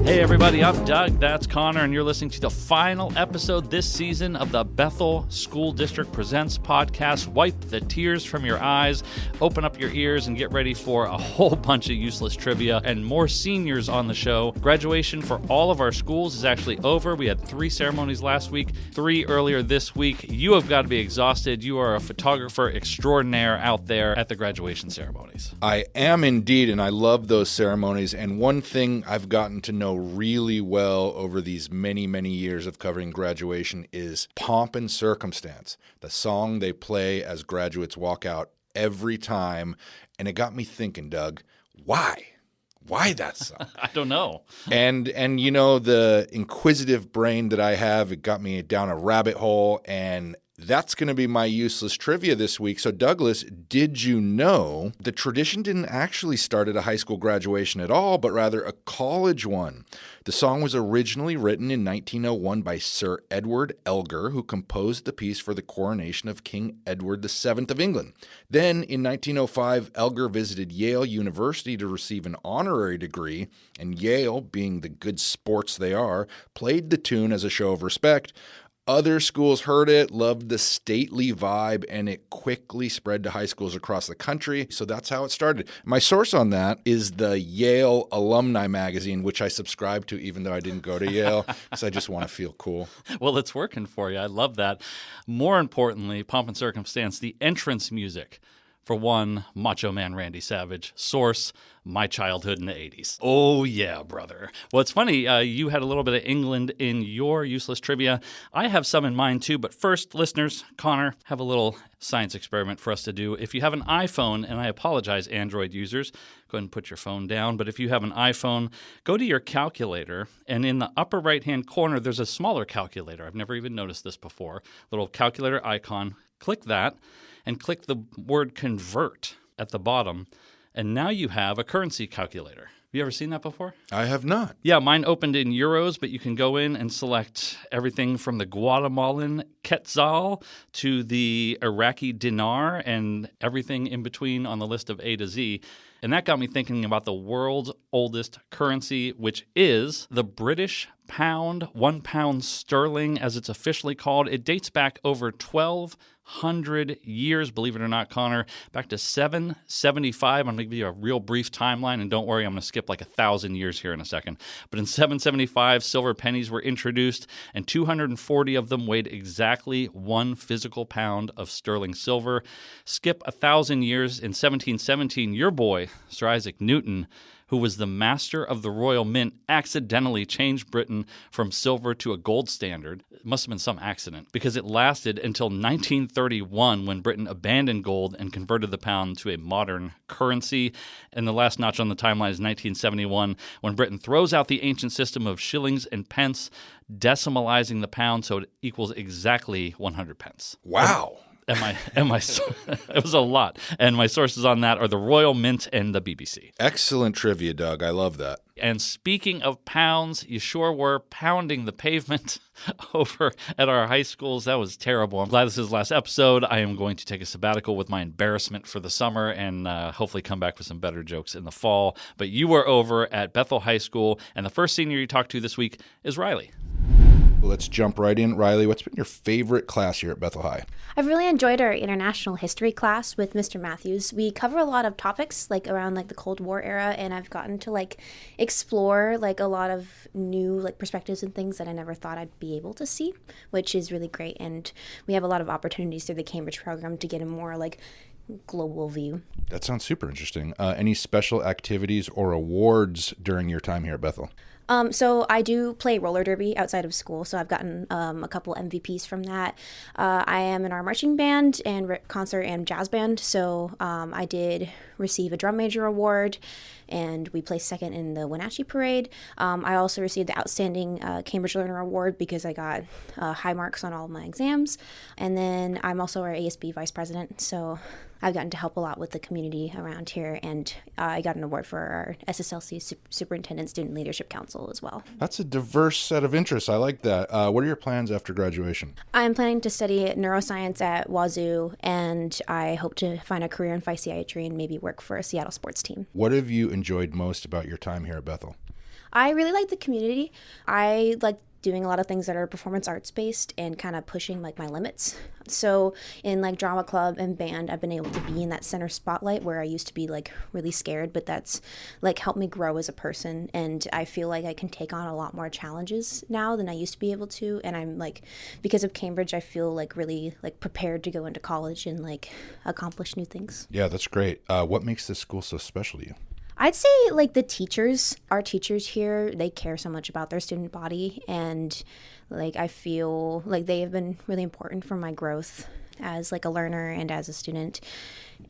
Hey everybody, I'm Doug, that's Conor, and you're listening to the final episode this season of the Bethel School District Presents podcast. Wipe the tears from your eyes, open up your ears, and get ready for a whole bunch of useless trivia and more seniors on the show. Graduation for all of our schools is actually over. We had 3 ceremonies last week, 3 earlier this week. You have got to be exhausted. You are a photographer extraordinaire out there at the graduation ceremonies. I am indeed, and I love those ceremonies. And one thing I've gotten to know really well over these many, many years of covering graduation is Pomp and Circumstance, the song they play as graduates walk out every time. And it got me thinking, Doug, why? Why that song? I don't know. And you know, the inquisitive brain that I have, it got me down a rabbit hole, and that's going to be my useless trivia this week. So, Douglas, did you know the tradition didn't actually start at a high school graduation at all, but rather a college one? The song was originally written in 1901 by Sir Edward Elgar, who composed the piece for the coronation of King Edward VII of England. Then, in 1905, Elgar visited Yale University to receive an honorary degree, and Yale, being the good sports they are, played the tune as a show of respect. Other schools heard it, loved the stately vibe, and it quickly spread to high schools across the country. So that's how it started. My source on that is the Yale Alumni Magazine, which I subscribe to even though I didn't go to Yale, because I just want to feel cool. Well, it's working for you. I love that. More importantly, Pomp and Circumstance, the entrance music for one, Macho Man Randy Savage. Source, my childhood in the 80s. Oh, yeah, brother. Well, it's funny, you had a little bit of England in your useless trivia. I have some in mind, too. But first, listeners, Conor, have a little science experiment for us to do. If you have an iPhone, and I apologize, Android users, go ahead and put your phone down. But if you have an iPhone, go to your calculator, and in the upper right-hand corner, there's a smaller calculator. I've never even noticed this before. Little calculator icon. Click that, and click the word convert at the bottom. And now you have a currency calculator. Have you ever seen that before? I have not. Yeah, mine opened in euros, but you can go in and select everything from the Guatemalan quetzal to the Iraqi dinar and everything in between on the list of A to Z. And that got me thinking about the world's oldest currency, which is the British pound, £1 sterling, as it's officially called. It dates back over 1,200 years, believe it or not, Conor, back to 775. I'm going to give you a real brief timeline, and don't worry, I'm going to skip like 1,000 years here in a second. But in 775, silver pennies were introduced, and 240 of them weighed exactly 1 physical pound of sterling silver. Skip 1,000 years, in 1717, your boy, Sir Isaac Newton, who was the master of the Royal Mint, accidentally changed Britain from silver to a gold standard. It must have been some accident, because it lasted until 1931 when Britain abandoned gold and converted the pound to a modern currency. And the last notch on the timeline is 1971, when Britain throws out the ancient system of shillings and pence, decimalizing the pound so it equals exactly 100 pence. Wow. It was a lot. And my sources on that are the Royal Mint and the BBC. Excellent trivia, Doug. I love that. And speaking of pounds, you sure were pounding the pavement over at our high schools. That was terrible. I'm glad this is the last episode. I am going to take a sabbatical with my embarrassment for the summer and hopefully come back with some better jokes in the fall. But you were over at Bethel High School, and the first senior you talked to this week is Riley. Let's jump right in. Riley, what's been your favorite class here at Bethel High? I've really enjoyed our international history class with Mr. Matthews. We cover a lot of topics around the Cold War era, and I've gotten to explore a lot of new perspectives and things that I never thought I'd be able to see, which is really great. And we have a lot of opportunities through the Cambridge program to get a more global view. That sounds super interesting. Any special activities or awards during your time here at Bethel? So I do play roller derby outside of school, so I've gotten a couple MVPs from that. I am in our marching band and concert and jazz band, so I did receive a drum major award, and we placed second in the Wenatchee Parade. I also received the Outstanding Cambridge Learner Award because I got high marks on all of my exams. And then I'm also our ASB vice president, so I've gotten to help a lot with the community around here, and I got an award for our SSLC Superintendent Student Leadership Council. wrestle as well. That's a diverse set of interests. I like that. What are your plans after graduation? I'm planning to study neuroscience at Wazoo, and I hope to find a career in physiatry and maybe work for a Seattle sports team. What have you enjoyed most about your time here at Bethel? I really like the community. I like doing a lot of things that are performance arts based and kind of pushing like my limits. So in like drama club and band, I've been able to be in that center spotlight where I used to be like really scared, but that's like helped me grow as a person. And I feel like I can take on a lot more challenges now than I used to be able to. And I'm like, because of Cambridge, I feel like really like prepared to go into college and like accomplish new things. Yeah, that's great. What makes this school so special to you? I'd say like the teachers, our teachers here, they care so much about their student body, and like I feel like they have been really important for my growth as like a learner and as a student.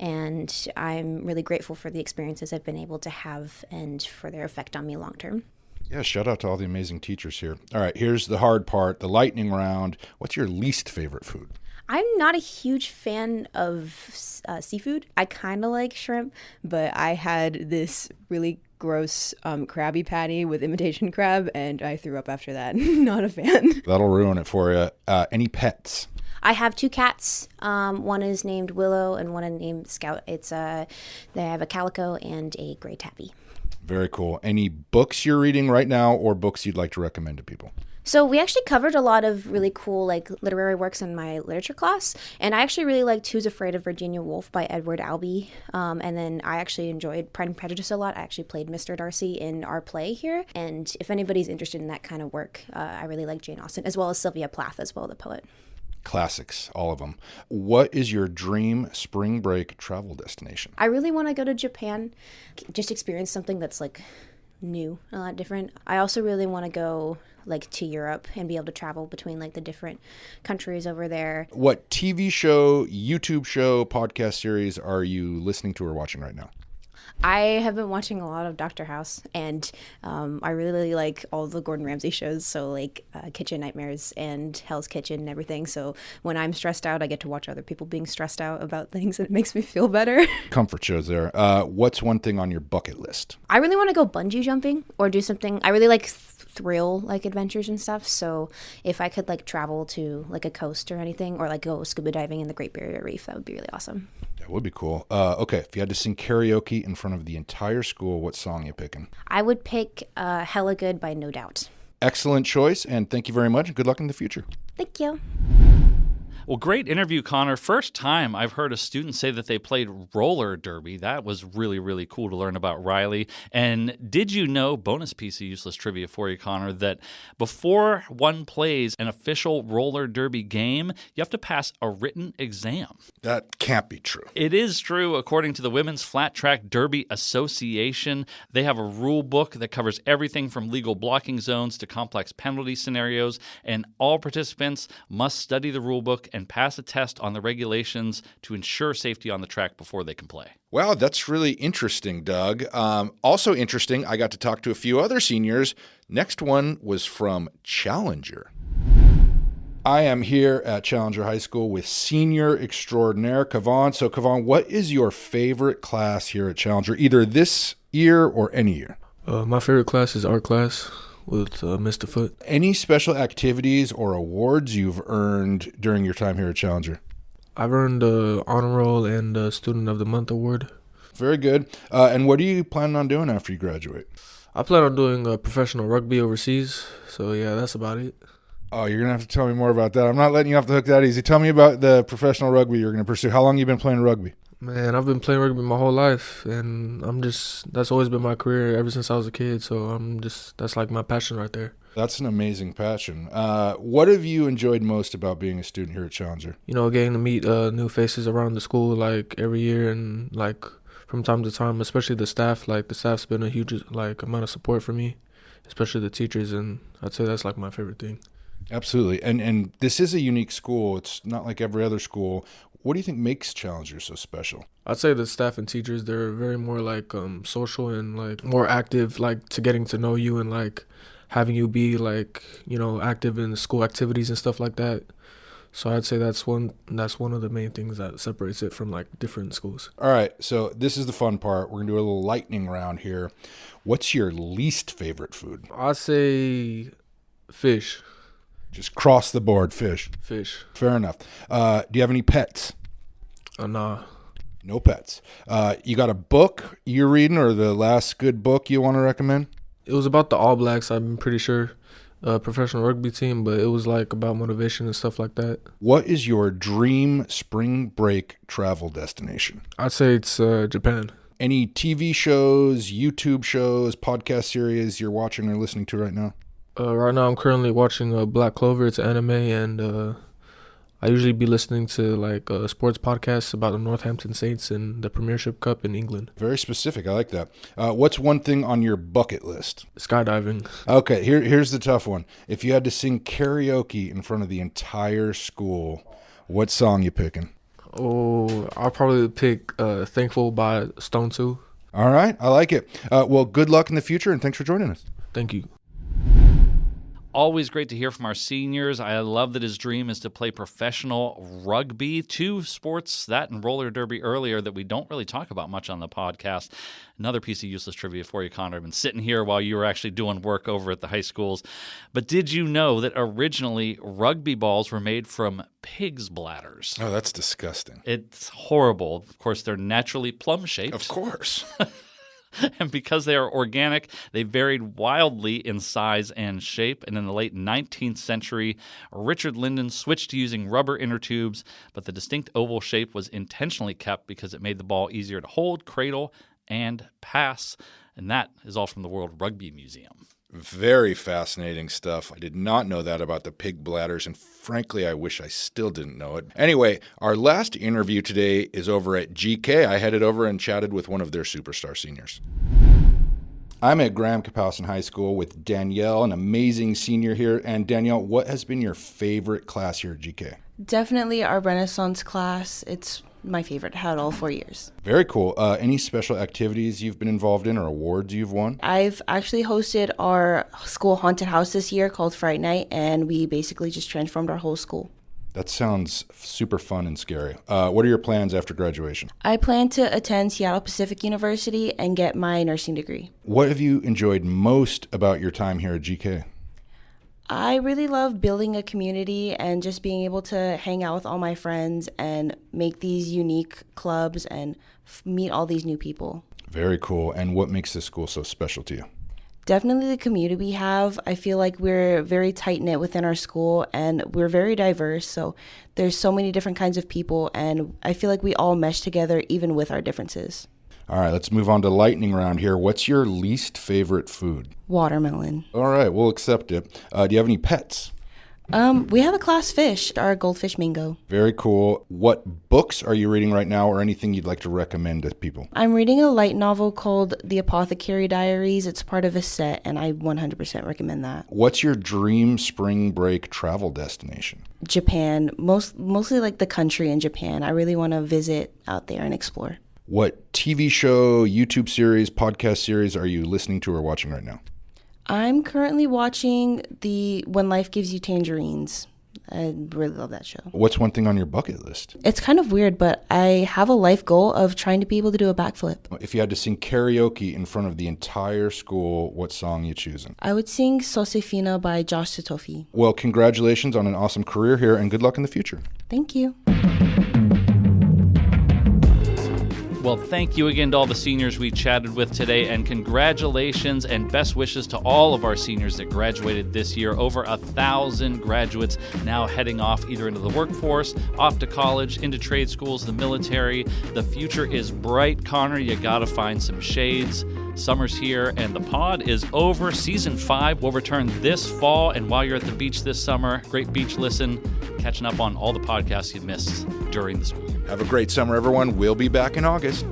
And I'm really grateful for the experiences I've been able to have and for their effect on me long term. Yeah, shout out to all the amazing teachers here. All right, here's the hard part, the lightning round. What's your least favorite food? I'm not a huge fan of seafood. I kind of like shrimp, but I had this really gross Krabby Patty with imitation crab, and I threw up after that. Not a fan. That'll ruin it for you. Any pets? I have 2 cats. One is named Willow, and one is named Scout. They have a calico and a gray tabby. Very cool. Any books you're reading right now, or books you'd like to recommend to people? So we actually covered a lot of really cool like literary works in my literature class, and I actually really liked Who's Afraid of Virginia Woolf by Edward Albee, and then I actually enjoyed Pride and Prejudice a lot. I actually played Mr. Darcy in our play here, and if anybody's interested in that kind of work, I really like Jane Austen, as well as Sylvia Plath as well, the poet. Classics, all of them. What is your dream spring break travel destination? I really want to go to Japan, just experience something that's like new, a lot different. I also really want to go like to Europe and be able to travel between like the different countries over there. What TV show, YouTube show, podcast series are you listening to or watching right now? I have been watching a lot of Dr. House, and I really like all the Gordon Ramsay shows, so like Kitchen Nightmares and Hell's Kitchen and everything. So when I'm stressed out, I get to watch other people being stressed out about things, and it makes me feel better. Comfort shows there. What's one thing on your bucket list? I really want to go bungee jumping or do something. I really like thrill like adventures and stuff. So if I could like travel to like a coast or anything, or like go scuba diving in the Great Barrier Reef, that would be really awesome. That would be cool. Okay, if you had to sing karaoke in front of the entire school, what song are you picking? I would pick Hella Good by No Doubt. Excellent choice, and thank you very much, and good luck in the future. Thank you. Well, great interview, Conor. First time I've heard a student say that they played roller derby. That was really, really cool to learn about Riley. And did you know, bonus piece of useless trivia for you, Conor, that before one plays an official roller derby game, you have to pass a written exam? That can't be true. It is true. According to the Women's Flat Track Derby Association, they have a rule book that covers everything from legal blocking zones to complex penalty scenarios, and all participants must study the rule book and pass a test on the regulations to ensure safety on the track before they can play. Wow, that's really interesting, Doug. Also interesting, I got to talk to a few other seniors. Next one was from Challenger. I am here at Challenger High School with senior extraordinaire Kevon. So, Kevon, what is your favorite class here at Challenger, either this year or any year? My favorite class is art class with Mr. Foot. Any special activities or awards you've earned during your time here at Challenger? I've earned the Honor Roll and the Student of the Month award. Very good. And what are you planning on doing after you graduate? I plan on doing professional rugby overseas. So, yeah, that's about it. Oh, you're going to have to tell me more about that. I'm not letting you off the hook that easy. Tell me about the professional rugby you're going to pursue. How long have you been playing rugby? Man, I've been playing rugby my whole life, and that's always been my career ever since I was a kid. So that's like my passion right there. That's an amazing passion. What have you enjoyed most about being a student here at Challenger? You know, getting to meet new faces around the school like every year, and like from time to time, especially the staff. Like the staff's been a huge like amount of support for me, especially the teachers, and I'd say that's like my favorite thing. Absolutely. And this is a unique school. It's not like every other school. What do you think makes Challenger so special? I'd say the staff and teachers, they're very more like social and like more active, like to getting to know you and like having you be like, you know, active in school activities and stuff like that. So I'd say that's one of the main things that separates it from like different schools. All right, so this is the fun part. We're going to do a little lightning round here. What's your least favorite food? I'd say fish. Just cross the board, fish. Fish. Fair enough. Do you have any pets? Nah. No pets. You got a book you're reading or the last good book you want to recommend? It was about the All Blacks, I'm pretty sure. Professional rugby team, but it was like about motivation and stuff like that. What is your dream spring break travel destination? I'd say it's Japan. Any TV shows, YouTube shows, podcast series you're watching or listening to right now? Right now I'm currently watching Black Clover. It's anime, and I usually be listening to like sports podcasts about the Northampton Saints and the Premiership Cup in England. Very specific. I like that. What's one thing on your bucket list? Skydiving. Okay, here's the tough one. If you had to sing karaoke in front of the entire school, what song you picking? Oh, I'll probably pick Thankful by Stone 2. All right, I like it. Well, good luck in the future, and thanks for joining us. Thank you. Always great to hear from our seniors. I love that his dream is to play professional rugby. Two sports, that and roller derby earlier, that we don't really talk about much on the podcast. Another piece of useless trivia for you, Conor. I've been sitting here while you were actually doing work over at the high schools. But did you know that originally rugby balls were made from pig's bladders? Oh, that's disgusting. It's horrible. Of course, they're naturally plum-shaped. Of course. And because they are organic, they varied wildly in size and shape. And in the late 19th century, Richard Linden switched to using rubber inner tubes, but the distinct oval shape was intentionally kept because it made the ball easier to hold, cradle, and pass. And that is all from the World Rugby Museum. Very fascinating stuff. I did not know that about the pig bladders, and frankly, I wish I still didn't know it. Anyway, our last interview today is over at GK. I headed over and chatted with one of their superstar seniors. I'm at Graham Kapowsin High School with Danielle, an amazing senior here. And Danielle, what has been your favorite class here at GK? Definitely our Renaissance class. It's my favorite. Had all 4 years. Very cool. Any special activities you've been involved in or awards you've won? I've actually hosted our school haunted house this year called Fright Night, and we basically just transformed our whole school. That sounds super fun and scary. What are your plans after graduation? I plan to attend Seattle Pacific University and get my nursing degree. What have you enjoyed most about your time here at GK? I really love building a community and just being able to hang out with all my friends and make these unique clubs and meet all these new people. Very cool. And what makes this school so special to you? Definitely the community we have. I feel like we're very tight-knit within our school, and we're very diverse. So there's so many different kinds of people, and I feel like we all mesh together even with our differences. All right, let's move on to lightning round here. What's your least favorite food? Watermelon. All right, we'll accept it. Do you have any pets? We have a class fish, our goldfish Mingo. Very cool. What books are you reading right now, or anything you'd like to recommend to people? I'm reading a light novel called The Apothecary Diaries. It's part of a set, and I 100% recommend that. What's your dream spring break travel destination? Japan, mostly like the country in Japan. I really want to visit out there and explore. What TV show, YouTube series, podcast series are you listening to or watching right now? I'm currently watching the When Life Gives You Tangerines. I really love that show. What's one thing on your bucket list? It's kind of weird, but I have a life goal of trying to be able to do a backflip. If you had to sing karaoke in front of the entire school, what song you choosing? I would sing Sosefina by Josh Satofi. Well, congratulations on an awesome career here, and good luck in the future. Thank you. Well, thank you again to all the seniors we chatted with today, and congratulations and best wishes to all of our seniors that graduated this year. Over 1,000 graduates now heading off either into the workforce, off to college, into trade schools, the military. The future is bright. Conor, you gotta find some shades. Summer's here and the pod is over. Season 5 will return this fall, and while you're at the beach this summer, great beach listen, catching up on all the podcasts you missed during the school year. Have a great summer, everyone. We'll be back in August.